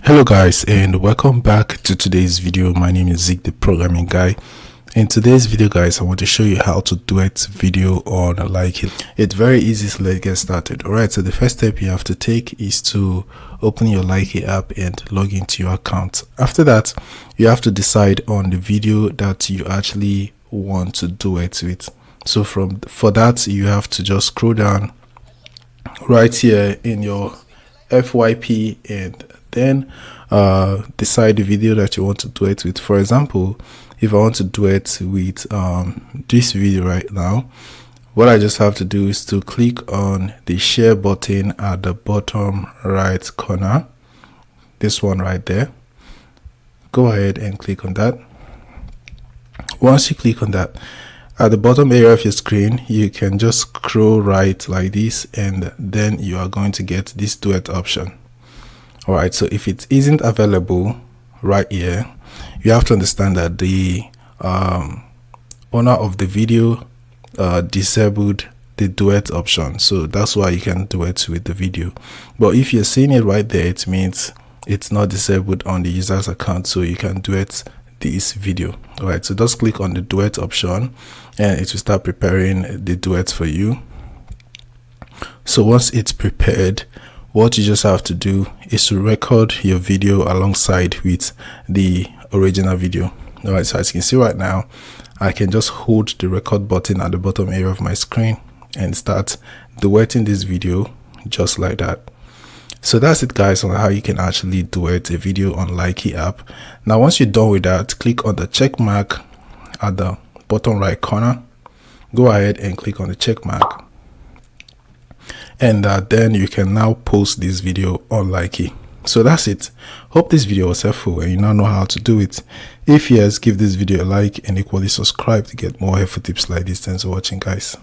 Hello guys, and welcome back to today's video. My name is Zeke, the programming guy. In today's video guys, I want to show you how to duet video on Likee. It's very easy, so let's get started. Alright, so the first step you have to take is to open your Likee app and log into your account. After that, you have to decide on the video that you actually want to duet with. So for that, you have to just scroll down right here in your FYP and then decide the video that you want to duet with. For example, if I want to duet with this video right now, what I just have to do is to click on the share button at the bottom right corner, this one right there. Go ahead and click on that. Once you click on that, at the bottom area of your screen, you can just scroll right like this, and then you are going to get this duet option. Alright, so if it isn't available right here, you have to understand that the owner of the video disabled the duet option, so that's why you can duet with the video. But if you're seeing it right there, it means it's not disabled on the user's account, so you can duet this video. Alright, so just click on the duet option and it will start preparing the duet for you. So once it's prepared, what you just have to do is to record your video alongside with the original video. Alright, so as you can see right now, I can just hold the record button at the bottom area of my screen and start duetting this video just like that. So that's it guys, on how you can actually duet a video on Likee app. Now once you're done with that, click on the check mark at the bottom right corner. Go ahead and click on the check mark, and then you can now post this video on Likee. So that's it. Hope this video was helpful and you now know how to do it. If yes, give this video a like and equally subscribe to get more helpful tips like this. Thanks for watching guys.